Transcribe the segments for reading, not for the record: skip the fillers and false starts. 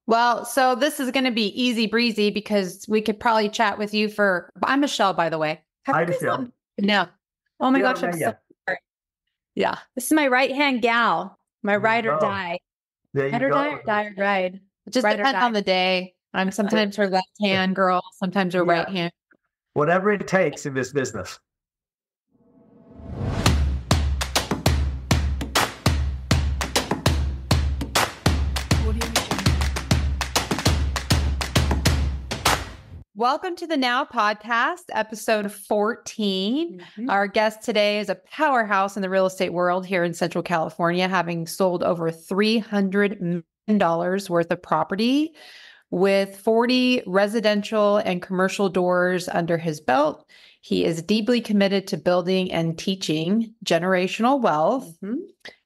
Well, so this is going to be easy breezy because we could probably chat with you for. I'm Michelle, by the way. Have Hi, you guys Michelle. No. Oh my Yeah, gosh, I'm yeah, so yeah. sorry. Yeah. This is my right hand gal, my There you ride or go. die. There you Ride or die or go. die or ride. It just Ride or depends die. on the day. I'm sometimes her left hand girl, sometimes her right Yeah, hand. whatever it takes in this business. Welcome to the Now Podcast, episode 14. Our guest today is a powerhouse in the real estate world here in Central California, having sold over $300 million worth of property with 40 residential and commercial doors under his belt. He is deeply committed to building and teaching generational wealth.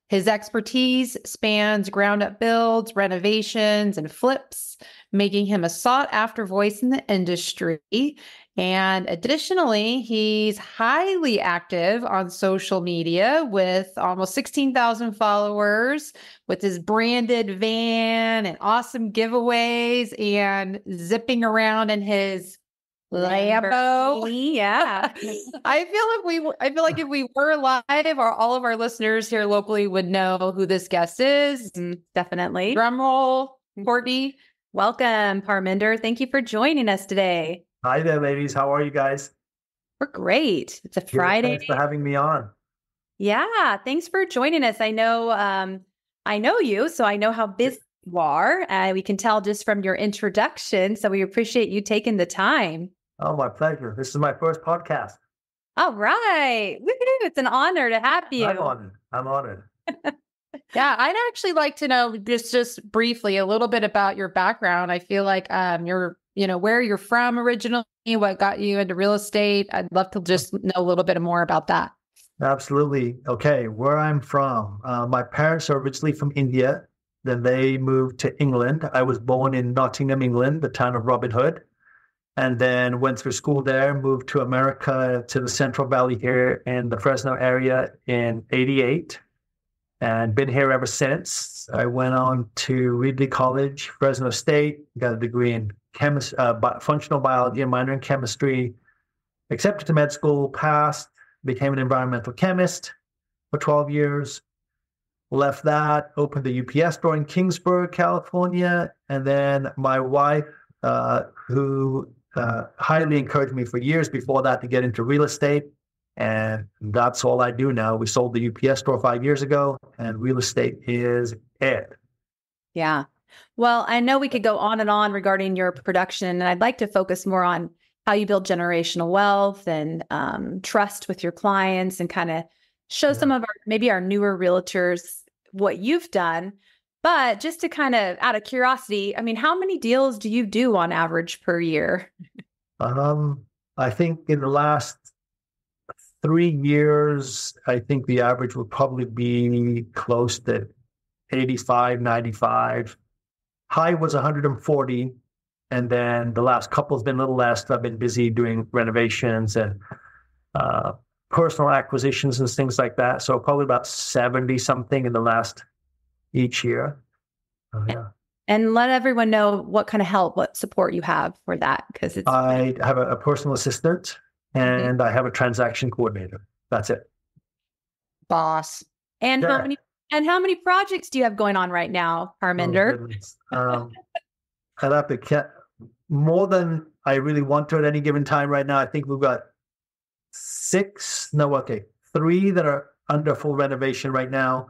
His expertise spans ground-up builds, renovations, and flips, making him a sought-after voice in the industry. And additionally, he's highly active on social media with almost 16,000 followers, with his branded van and awesome giveaways and zipping around in his Lambo. Yeah. I feel like if we were live, all of our listeners here locally would know who this guest is. Definitely. Drum roll, Courtney. Welcome, Parminder. Thank you for joining us today. Hi there, ladies. How are you guys? We're great. It's a Yeah, Friday. thanks for having me on. Yeah. Thanks for joining us. I know you, so I know how busy you are. We can tell just from your introduction. So we appreciate you taking the time. Oh, my pleasure. This is my first podcast. All right. Woo-hoo. It's an honor to have you. I'm honored. Yeah, I'd actually like to know just briefly a little bit about your background. I feel like where you're from originally, what got you into real estate. I'd love to just know a little bit more about that. Absolutely. Okay, where I'm from. My parents are originally from India. Then they moved to England. I was born in Nottingham, England, the town of Robin Hood. And then went through school there, moved to America, to the Central Valley here in the Fresno area in '88. And been here ever since. I went on to Reedley College, Fresno State, got a degree in functional biology and minor in chemistry, accepted to med school, passed, became an environmental chemist for 12 years, left that, opened the UPS store in Kingsburg, California, and then my wife, who highly encouraged me for years before that to get into real estate. And that's all I do now. We sold the UPS store 5 years ago, and real estate is it. Yeah. Well, I know we could go on and on regarding your production, and I'd like to focus more on how you build generational wealth and trust with your clients and kind of show some of our newer realtors what you've done. But just to kind of out of curiosity, I mean, how many deals do you do on average per year? I think in the last 3 years, I think the average would probably be close to 85, 95. High was 140. And then the last couple has been a little less. I've been busy doing renovations and personal acquisitions and things like that. So probably about 70 something in the last each year. Yeah. And let everyone know what kind of help, what support you have for that. Because I have a personal assistant and I have a transaction coordinator. That's it. Boss. And how many projects do you have going on right now, Parminder? I'd have to more than I really want to at any given time right now. I think we've got 3 that are under full renovation right now,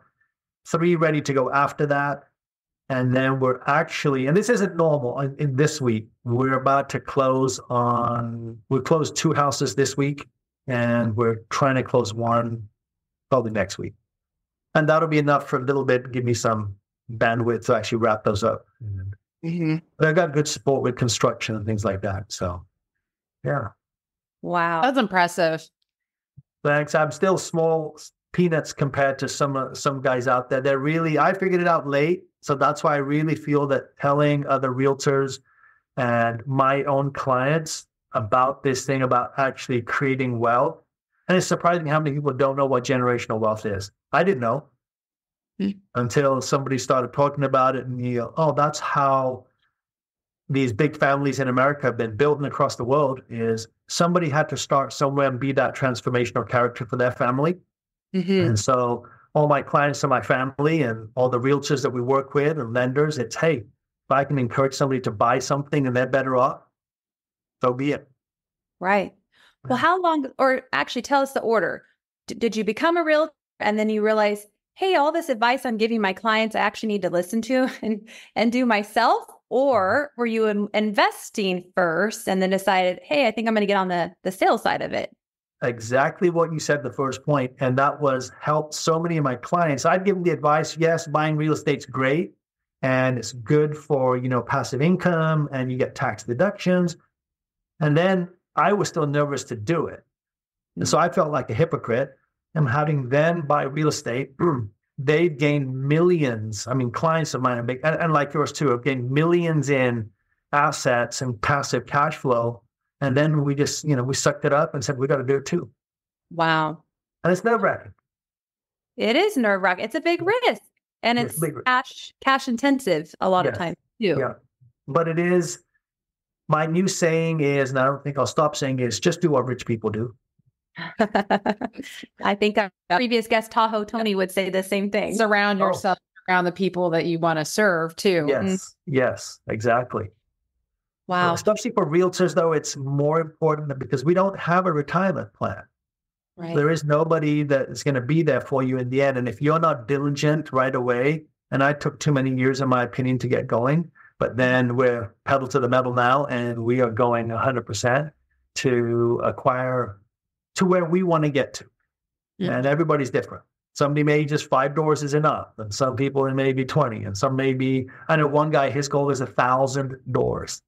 3 ready to go after that. And then we're actually, and this isn't normal, in this week, we're about to we closed 2 houses this week, and we're trying to close 1 probably next week. And that'll be enough for a little bit, give me some bandwidth to actually wrap those up. But I've got good support with construction and things like that. So, yeah. Wow. That's impressive. Thanks. I'm still small peanuts compared to some guys out there. I figured it out late. So that's why I really feel that telling other realtors and my own clients about this thing, about actually creating wealth. And it's surprising how many people don't know what generational wealth is. I didn't know until somebody started talking about it, and that's how these big families in America have been building across the world is somebody had to start somewhere and be that transformational character for their family. And so all my clients are my family, and all the realtors that we work with and lenders, it's, hey, if I can encourage somebody to buy something and they're better off, so be it. Right. Well, how long, or actually tell us the order. Did you become a realtor and then you realize, hey, all this advice I'm giving my clients, I actually need to listen to and do myself? Or were you investing first and then decided, hey, I think I'm going to get on the sales side of it? Exactly what you said, the first point. And that was helped so many of my clients. I'd give them the advice, yes, buying real estate's great. And it's good for, passive income, and you get tax deductions. And then I was still nervous to do it. And so I felt like a hypocrite. And having them buy real estate, they've gained millions. I mean, clients of mine are big, and like yours too, have gained millions in assets and passive cash flow. And then we just, we sucked it up and said, we got to do it too. Wow. And it's nerve-wracking. It is nerve-wracking. It's a big risk. And it's cash intensive a lot of times too. Yeah. But it is, my new saying is, and I don't think I'll stop saying is, just do what rich people do. I think our previous guest, Tahoe Tony, would say the same thing. Surround yourself around the people that you want to serve too. Yes. Yes, exactly. Wow. Especially for realtors, though, it's more important because we don't have a retirement plan. Right. There is nobody that is going to be there for you in the end. And if you're not diligent right away, and I took too many years, in my opinion, to get going, but then we're pedal to the metal now, and we are going 100% to acquire to where we want to get to. Yeah. And everybody's different. Somebody may just 5 doors is enough, and some people it may be 20, and some may be, I know one guy, his goal is 1,000 doors.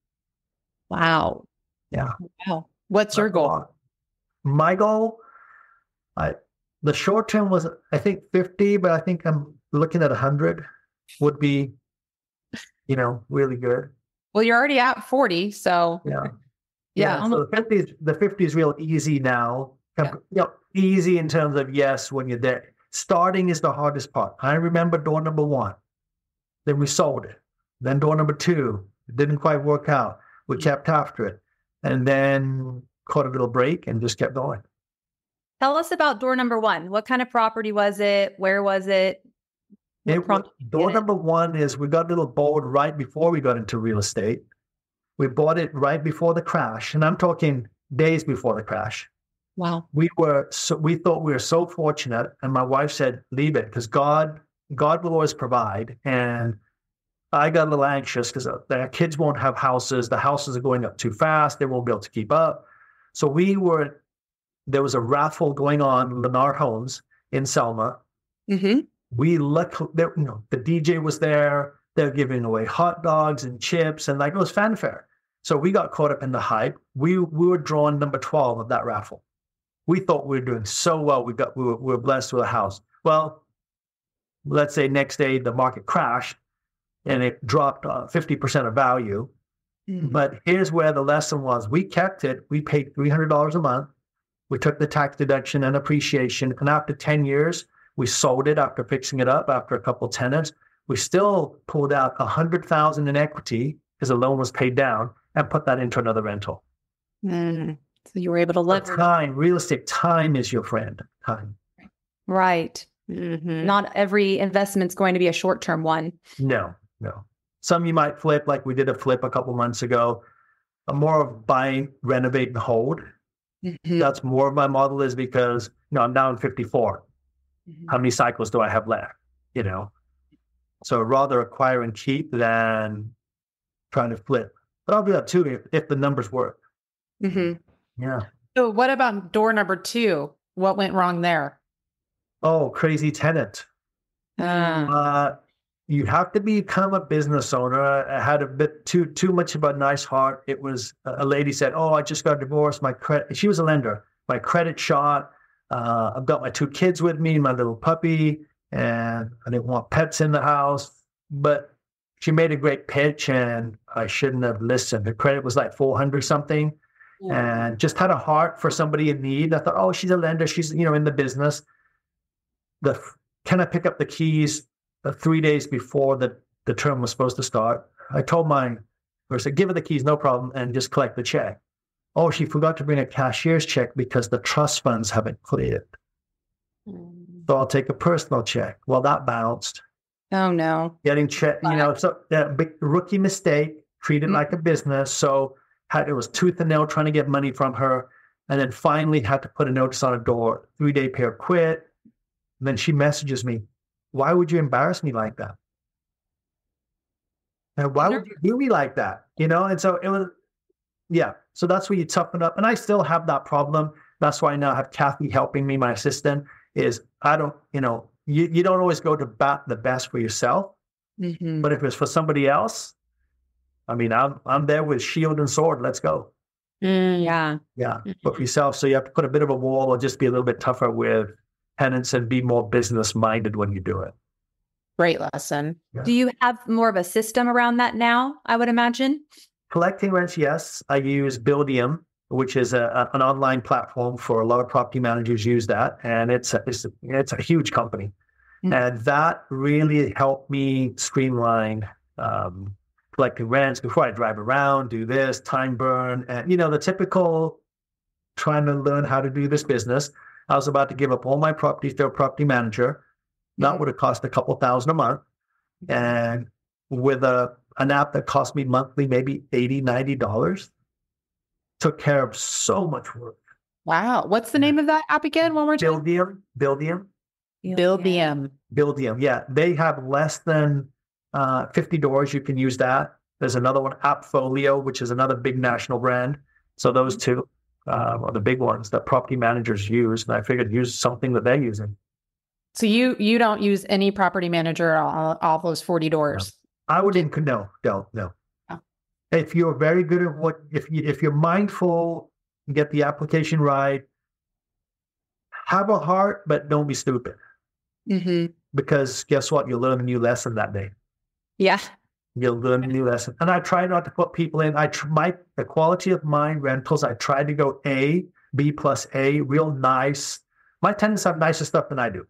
Wow. Yeah. Wow. What's your goal? My goal, the short term was, I think 50, but I think I'm looking at 100 would be, really good. Well, you're already at 40, so yeah. So the 50 is real easy now. Easy in terms of, yes, when you're there. Starting is the hardest part. I remember door number 1. Then we sold it. Then door number 2, it didn't quite work out. We kept after it, and then caught a little break and just kept going. Tell us about door number 1. What kind of property was it? Where was it? Door number 1 is, we got a little bold right before we got into real estate. We bought it right before the crash, and I'm talking days before the crash. Wow. We thought we were so fortunate, and my wife said, leave it, because God will always provide. And I got a little anxious because their kids won't have houses. The houses are going up too fast. They won't be able to keep up. So there was a raffle going on, Lennar Homes in Selma. Mm-hmm. The DJ was there. They're giving away hot dogs and chips, and it was fanfare. So we got caught up in the hype. We were drawn number 12 of that raffle. We thought we were doing so well. We were blessed with a house. Well, let's say next day the market crashed and it dropped 50% of value. Mm-hmm. But here's where the lesson was. We kept it. We paid $300 a month. We took the tax deduction and appreciation. And after 10 years, we sold it after fixing it up, after a couple of tenants. We still pulled out $100,000 in equity because the loan was paid down, and put that into another rental. Mm. So you were able to leverage. Real estate, time is your friend. Time. Right. Mm-hmm. Not every investment's going to be a short-term one. No. Some you might flip, like we did a flip a couple months ago. I'm more of buy, renovate, and hold. Mm-hmm. That's more of my model, is because I'm down 54. Mm-hmm. How many cycles do I have left? So rather acquire and keep than trying to flip. But I'll do that too if the numbers work. Mm-hmm. Yeah. So what about door number 2? What went wrong there? Oh, crazy tenant. You have to become a business owner. I had a bit too much of a nice heart. It was a lady said, "Oh, I just got divorced. My credit." She was a lender. My credit shot. I've got my 2 kids with me, my little puppy, and I didn't want pets in the house. But she made a great pitch, and I shouldn't have listened. Her credit was like 400 something, and just had a heart for somebody in need. I thought, oh, she's a lender. She's in the business. Can I pick up the keys 3 days before the term was supposed to start? I told my Or said, give her the keys, no problem, and just collect the check. Oh, she forgot to bring a cashier's check because the trust funds haven't cleared. So I'll take a personal check. Well, that bounced. Oh, no. Getting check, so big rookie mistake, treated like a business. So it was tooth and nail trying to get money from her. And then finally had to put a notice on a door, 3-day pair quit. And then she messages me, why would you embarrass me like that? And why would you do me like that? And so it was, so that's where you toughen up. And I still have that problem. That's why I now have Kathy helping me, my assistant, is I don't, you don't always go to bat the best for yourself. Mm-hmm. But if it's for somebody else, I mean, I'm there with shield and sword. Let's go. Yeah. But for yourself, so you have to put a bit of a wall or just be a little bit tougher with tenants and be more business minded when you do it. Great lesson. Yeah. Do you have more of a system around that now, I would imagine? Collecting rents, yes. I use Buildium, which is an online platform for a lot of property managers use that. And it's a huge company. Mm-hmm. And that really helped me streamline collecting rents before I drive around, do this, time burn. And, the typical trying to learn how to do this business. I was about to give up all my properties to a property manager. That would have cost a couple $1,000 a month. And with an app that cost me monthly, maybe $80, $90, took care of so much work. Wow. What's the name of that app again? One more time. Buildium. Yeah. They have less than 50 doors. You can use that. There's another one, Appfolio, which is another big national brand. So those two are the big ones that property managers use. And I figured use something that they're using. So you don't use any property manager on all those 40 doors? No. I wouldn't. No. Oh. If you're very good at if you're mindful, get the application right, have a heart, but don't be stupid. Mm-hmm. Because guess what? You'll learn a new lesson that day. Yeah. You'll learn a new lesson. And I try not to put people in. The quality of my rentals, I try to go A, B plus A, real nice. My tenants have nicer stuff than I do.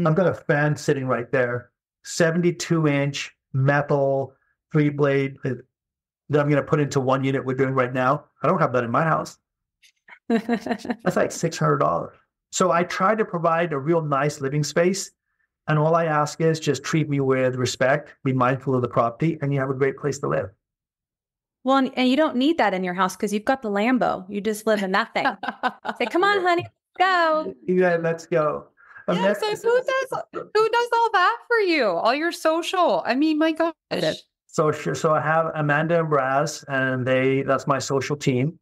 I've got a fan sitting right there, 72-inch metal 3-blade that I'm going to put into one unit we're doing right now. I don't have that in my house. That's like $600. So I try to provide a real nice living space. And all I ask is just treat me with respect, be mindful of the property, and you have a great place to live. Well, and you don't need that in your house because you've got the Lambo. You just live in that thing. Say, come on, honey, go. Yeah, let's go. Yeah, so who does all that for you? All your social? I mean, my gosh. So I have Amanda and Braz, and that's my social team.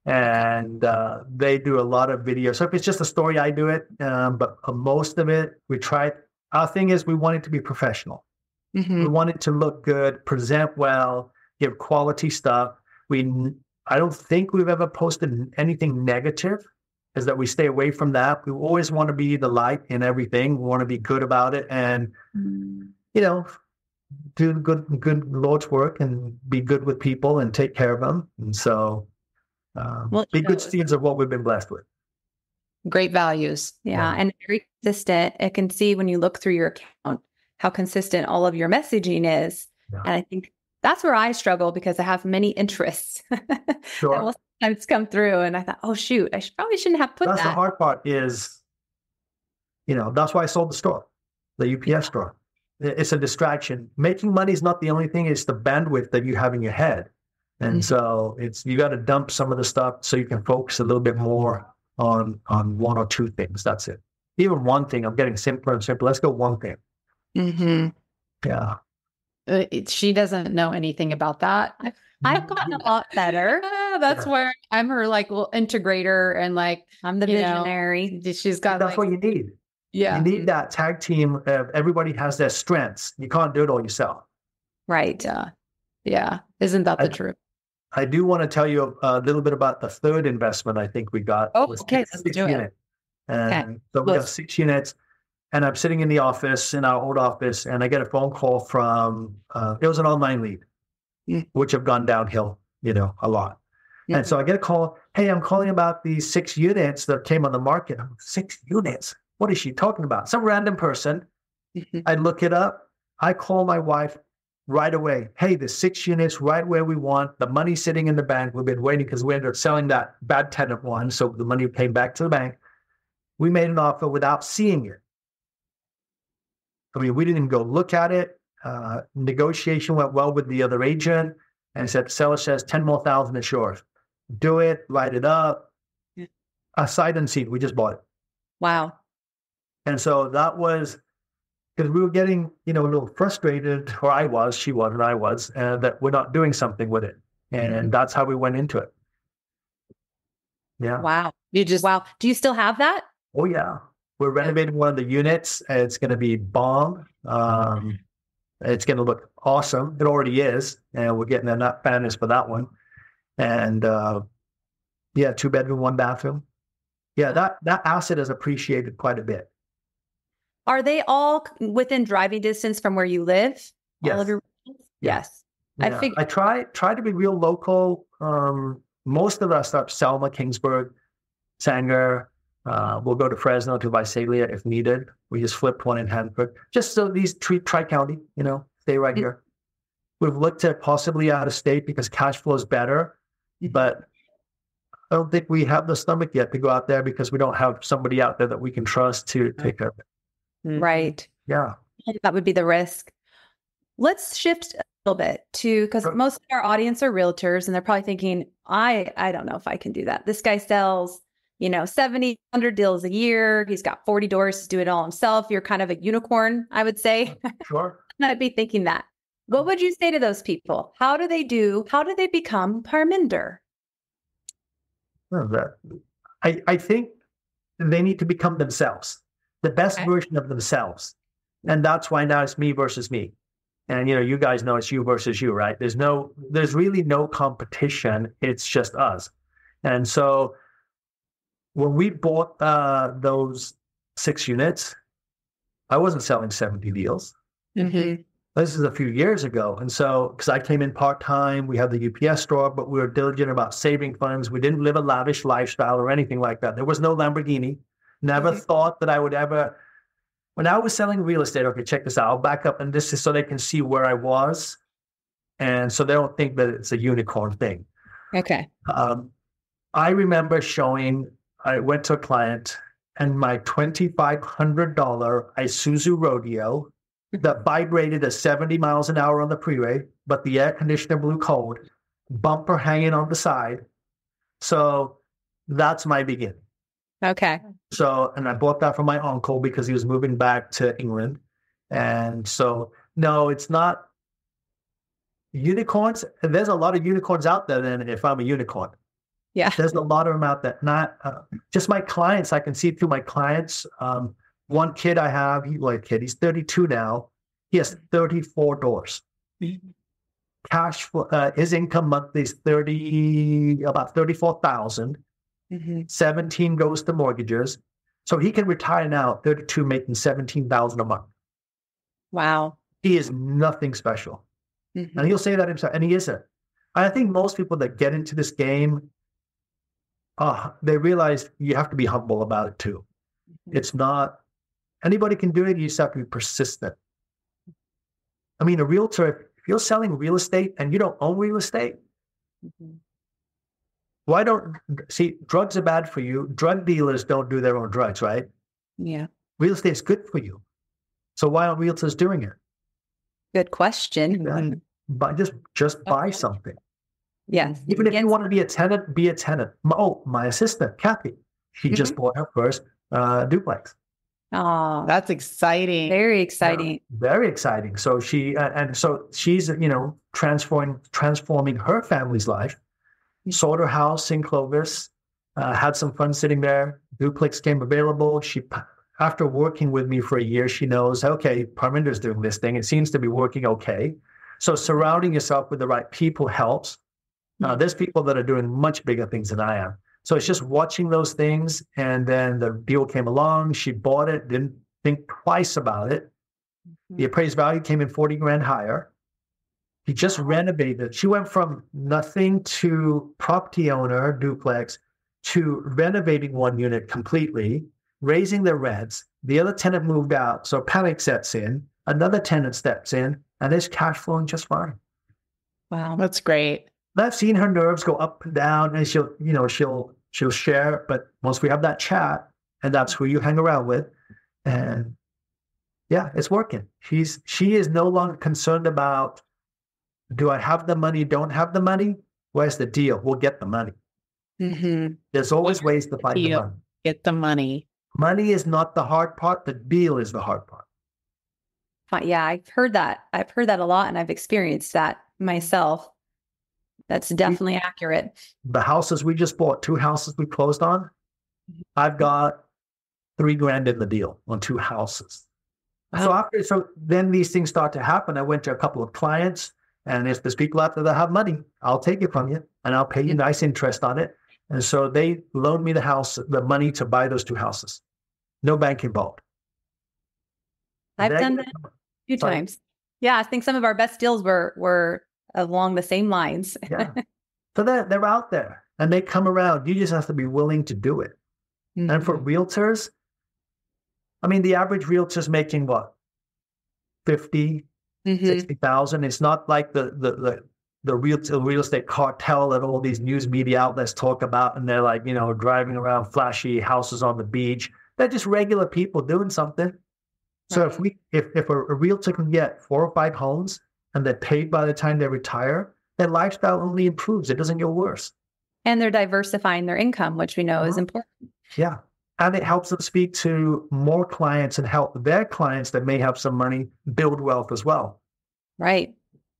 And they do a lot of videos. So if it's just a story, I do it. But most of it, we try. Our thing is we want it to be professional. Mm-hmm. We want it to look good, present well, give quality stuff. I don't think we've ever posted anything negative, is that we stay away from that. We always want to be the light in everything. We want to be good about it and, do good Lord's work and be good with people and take care of them. And so be good stewards of what we've been blessed with. Great values. Yeah. And very consistent. I can see when you look through your account, how consistent all of your messaging is. Yeah. And I think that's where I struggle because I have many interests. Sure. That will sometimes come through. And I thought, oh, shoot, I probably shouldn't have put that. That's the hard part is, that's why I sold the store, the UPS store. It's a distraction. Making money is not the only thing. It's the bandwidth that you have in your head. And so you got to dump some of the stuff so you can focus a little bit more on one or two things. That's it. Even one thing, I'm getting simpler and simpler. Let's go one thing. Mm-hmm. Yeah. She doesn't know anything about that. I've gotten a lot better. That's where I'm her integrator and I'm the visionary. She's got that's what you need. Yeah. You need that tag team. Everybody has their strengths. You can't do it all yourself. Right. Yeah. Yeah. Isn't that the truth? I do want to tell you a little bit about the third investment I think we got. Oh, okay. Let's do it. And so we got 6 units. And I'm sitting in the office, in our old office, and I get a phone call from, it was an online lead, which have gone downhill, a lot. Mm-hmm. And so I get a call, hey, I'm calling about these 6 units that came on the market. I'm 6 units? What is she talking about? Some random person. Mm-hmm. I look it up. I call my wife. right away. Hey, the 6 units right where we want. The money sitting in the bank. We've been waiting because we ended up selling that bad tenant one. So the money came back to the bank. We made an offer without seeing it. I mean, we didn't even go look at it. Negotiation went well with the other agent and said, seller says 10 more thousand is yours. Do it, write it up. Yeah. A sight unseen. We just bought it. Wow. And so that was because we were getting, a little frustrated, or I was, she was, and I was, that we're not doing something with it. And that's how we went into it. Yeah. Wow. Wow. Do you still have that? Oh, yeah. We're renovating one of the units. It's going to be bomb. It's going to look awesome. It already is. And we're getting enough banners for that one. And 2-bedroom, 1-bathroom. Yeah, that asset has appreciated quite a bit. Are they all within driving distance from where you live? Yes. All of your Yes. Yeah. I try to be real local. Most of us are Selma, Kingsburg, Sanger. We'll go to Fresno, to Visalia if needed. We just flipped one in Hanford. Just so these tri-county, stay right here. We've looked at possibly out of state because cash flow is better, but I don't think we have the stomach yet to go out there because we don't have somebody out there that we can trust to take care of it. Right. Yeah. That would be the risk. Let's shift a little bit because most of our audience are realtors and they're probably thinking, I don't know if I can do that. This guy sells, 70, 100 deals a year. He's got 40 doors to do it all himself. You're kind of a unicorn, I would say. Sure. I'd be thinking that. What would you say to those people? How do they become Parminder? I think they need to become themselves, the best version of themselves. And that's why now it's me versus me. And, you guys know it's you versus you, right? There's really no competition. It's just us. And so when we bought those 6 units, I wasn't selling 70 deals. Mm-hmm. This is a few years ago. And so, because I came in part-time, we had the UPS store, but we were diligent about saving funds. We didn't live a lavish lifestyle or anything like that. There was no Lamborghini. Never thought that I would ever, when I was selling real estate, okay, check this out. I'll back up, and this is so they can see where I was. And so they don't think that it's a unicorn thing. Okay. I remember I went to a client and my $2,500 Isuzu Rodeo that vibrated at 70 miles an hour on the freeway, but the air conditioner blew cold, bumper hanging on the side. So that's my beginning. Okay. So, and I bought that from my uncle because he was moving back to England. And so, no, it's not unicorns. There's a lot of unicorns out there then if I'm a unicorn. Yeah. There's a lot of them out there. Not just my clients. I can see through my clients. One kid I have, he's 32 now. He has 34 doors. Cash flow, his income monthly is about 34,000. 17 goes to mortgages. So he can retire now, 32, making 17,000 a month. Wow. He is nothing special. And he'll say that himself, and he isn't. I think most people that get into this game, they realize you have to be humble about it too. It's not, anybody can do it. You just have to be persistent. I mean, a realtor, if you're selling real estate and you don't own real estate, drugs are bad for you. Drug dealers don't do their own drugs, right? Yeah. Real estate is good for you. So why aren't realtors doing it? Good question. But just buy something. Yes. Even if you want to be a tenant, be a tenant. My assistant, Kathy, she just bought her first duplex. Oh, that's exciting. Very exciting. Yeah, very exciting. So she's transforming her family's life. Sold her house in Clovis, had some fun sitting there. Duplex came available. After working with me for a year, she knows, okay, Parminder's doing this thing. It seems to be working okay. So surrounding yourself with the right people helps. There's people that are doing much bigger things than I am. So it's just watching those things. And then the deal came along. She bought it, didn't think twice about it. The appraised value came in 40 grand higher. He just renovated. She went from nothing to property owner, duplex, to renovating one unit completely, raising the rents. The other tenant moved out. So panic sets in. Another tenant steps in. and it's cash flowing just fine. Wow. That's great. And I've seen her nerves go up and down, and she'll share, but once we have that chat, and that's who you hang around with, and yeah, it's working. She is no longer concerned about, do I have the money, don't have the money? Where's the deal? We'll get the money. Mm-hmm. There's always ways to find the money. Get the money. Money is not the hard part. The deal is the hard part. Yeah, I've heard that. I've heard that a lot, and I've experienced that myself. That's definitely accurate. The houses we just bought, 2 houses we closed on, I've got $3,000 in the deal on 2 houses. Wow. So then these things start to happen. I went to a couple of clients, and if there's people out there that have money, I'll take it from you, and I'll pay you nice interest on it. And so they loaned me the money to buy those 2 houses. No bank involved. I've done that a few times. Yeah, I think some of our best deals were along the same lines. Yeah. So they're out there, and they come around. You just have to be willing to do it. Mm-hmm. And for realtors, I mean, the average realtor's making what? 50, 60,000. It's not like the real estate cartel that all these news media outlets talk about, and they're like, driving around flashy houses on the beach. They're just regular people doing something. So if a realtor can get 4 or 5 homes and they're paid by the time they retire, their lifestyle only improves. It doesn't get worse. And they're diversifying their income, which we know is important. Yeah. And it helps them speak to more clients and help their clients that may have some money build wealth as well. Right.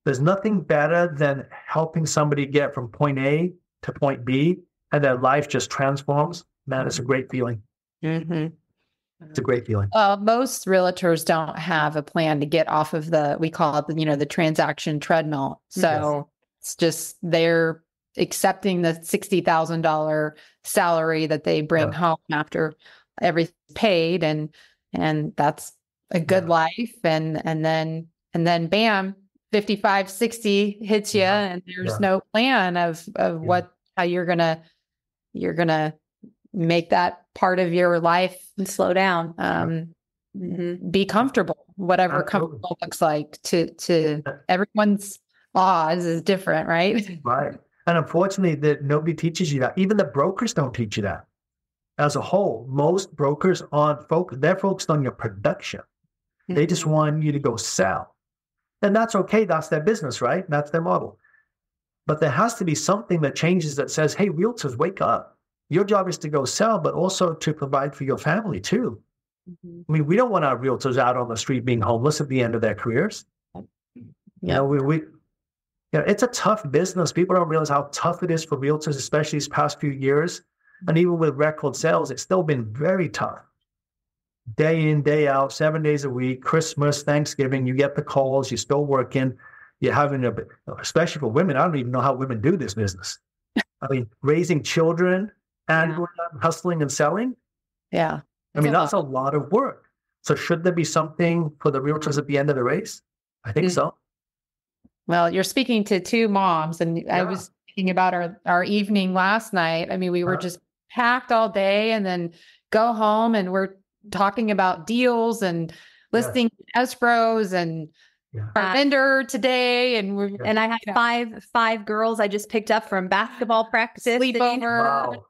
There's nothing better than helping somebody get from point A to point B, and their life just transforms. Man, it's a great feeling. Mm-hmm. It's a great feeling. Most realtors don't have a plan to get off of we call it the transaction treadmill. So It's just they're accepting the $60,000 salary that they bring home after everything's paid, and that's a good life. And then bam, 55, 60 hits you, and there's no plan of how you're gonna make that part of your life and slow down. Be comfortable, whatever comfortable looks like to everyone's laws is different, right? Right. And unfortunately, nobody teaches you that. Even the brokers don't teach you that. As a whole, most brokers they're focused on your production. They just want you to go sell. And that's okay. That's their business, right? That's their model. But there has to be something that changes that says, hey, realtors, wake up. Your job is to go sell, but also to provide for your family too. Mm-hmm. I mean, we don't want our realtors out on the street being homeless at the end of their careers. Yeah. It's a tough business. People don't realize how tough it is for realtors, especially these past few years. And even with record sales, it's still been very tough. Day in, day out, 7 days a week, Christmas, Thanksgiving, you get the calls, you're still working, you're having especially for women, I don't even know how women do this business. I mean, raising children and hustling and selling. Yeah. I mean, that's a lot of work. So should there be something for the realtors at the end of the race? I think so. Well, you're speaking to 2 moms, and I was thinking about our evening last night. I mean, we were just packed all day, and then go home, and we're talking about deals and listing escrows and our vendor today. And I had five girls I just picked up from basketball practice. Sleepover.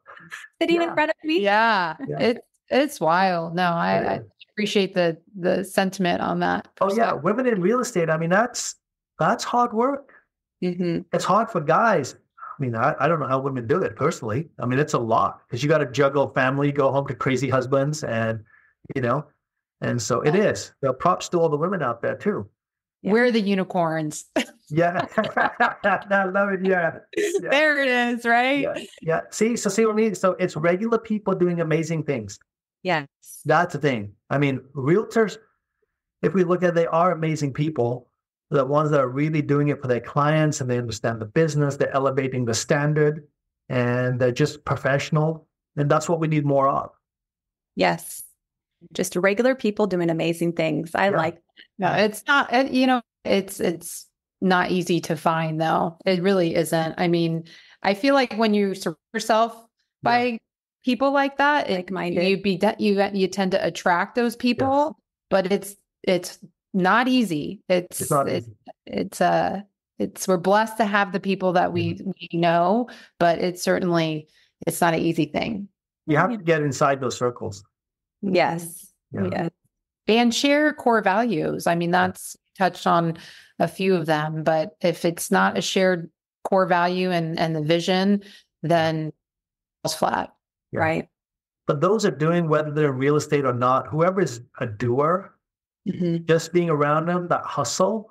Sitting in front of me. Yeah. It's wild. No, I appreciate the sentiment on that. Oh yeah. Women in real estate. I mean, that's hard work. Mm-hmm. It's hard for guys. I mean, I don't know how women do it personally. I mean, it's a lot because you got to juggle family, go home to crazy husbands, and and so it is. Props to all the women out there too. Yeah. We're the unicorns. Yeah. I love it. Yeah. There it is, right? Yeah. See what I mean? So it's regular people doing amazing things. Yes. That's the thing. I mean, realtors, if we look at it, they are amazing people. The ones that are really doing it for their clients, and they understand the business, they're elevating the standard, and they're just professional. And that's what we need more of. Yes. Just regular people doing amazing things. I like. No, it's not, it's not easy to find though. It really isn't. I mean, I feel like when you surround yourself by people like that, like-minded, you tend to attract those people, but it's not easy. It's not easy. We're blessed to have the people that we know, but it's not an easy thing. You have to get inside those circles. Yes. Yeah. Yes. And share core values. I mean, that's touched on a few of them, but if it's not a shared core value and the vision, then it's flat. Yeah. Right. But those are doing, whether they're in real estate or not, whoever is a doer, just being around them, that hustle.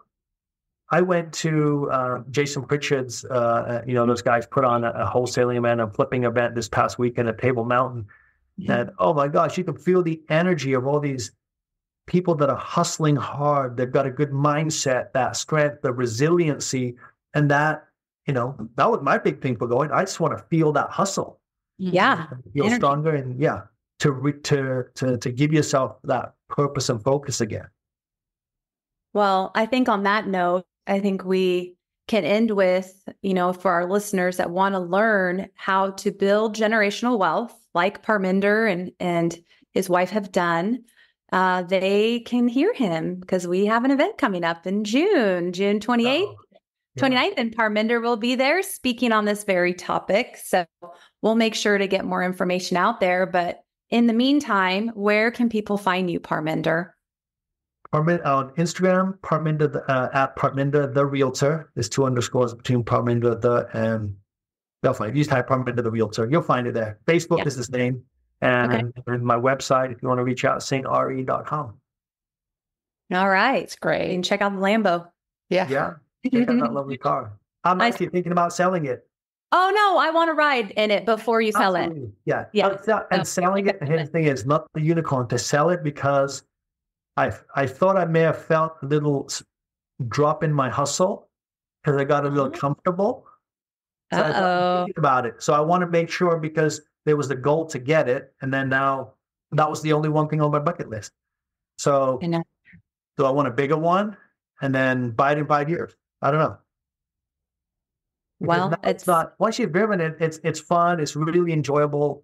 I went to Jason Pritchard's, those guys put on a wholesaling event, a flipping event this past weekend at Table Mountain. And oh my gosh, you can feel the energy of all these people that are hustling hard. They've got a good mindset, that strength, the resiliency, and that was my big thing for going. I just want to feel that hustle. Yeah. Feel energy. stronger, and to give yourself that purpose and focus again. Well, I think on that note, I think we can end with, for our listeners that want to learn how to build generational wealth, like Parminder and his wife have done, they can hear him because we have an event coming up in June 28th, 29th, and Parminder will be there speaking on this very topic. So we'll make sure to get more information out there. But in the meantime, where can people find you, Parminder? On Instagram, Parminder at Parminder the Realtor. There's 2 underscores between Parminder the and definitely. If you type Parminder the Realtor, you'll find it there. Facebook is the same, and my website, if you want to reach out, stre.com. All right, it's great. And check out the Lambo. Yeah, check out that lovely car. I'm actually thinking about selling it. Oh no, I want to ride in it before you sell it. Yeah. And selling it. And here's the thing: is not the unicorn to sell it because I thought I may have felt a little drop in my hustle because I got a little comfortable. So I was thinking about it. So I want to make sure, because there was the goal to get it, and then now that was the only one thing on my bucket list. So do I want a bigger one and then buy it in 5 years? I don't know. Because it's not, once you've driven it, it's fun, it's really enjoyable,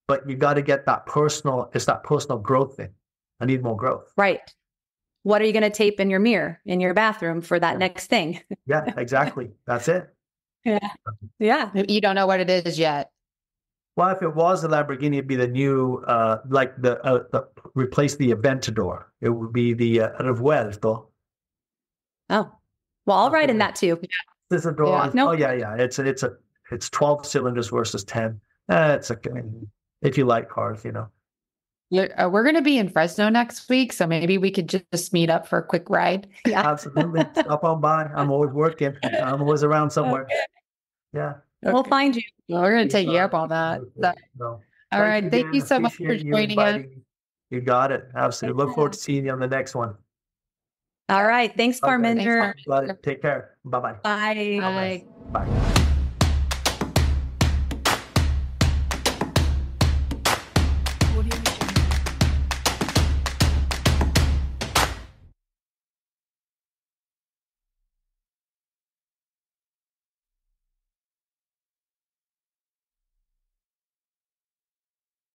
but you got to get that personal growth thing. I need more growth. Right. What are you going to tape in your mirror in your bathroom for that next thing? Yeah, exactly. That's it. Yeah. You don't know what it is yet. Well, if it was a Lamborghini, it'd be the new, replace the Aventador. It would be the Revuelto. Oh, well, I'll ride in that too. There's a door. Yeah. Oh yeah. It's 12 cylinders versus 10. It's okay if you like cars, We're going to be in Fresno next week, so maybe we could just meet up for a quick ride. Yeah, absolutely. Stop on by. I'm always working. I'm always around somewhere. Yeah. Okay. We'll find you. Well, we're going to take you up on that. All right. Thank you so much for joining us. You got it. Absolutely. Look forward to seeing you on the next one. All right. Thanks, Parminder. Take care. Bye-bye. Bye. Bye. Bye.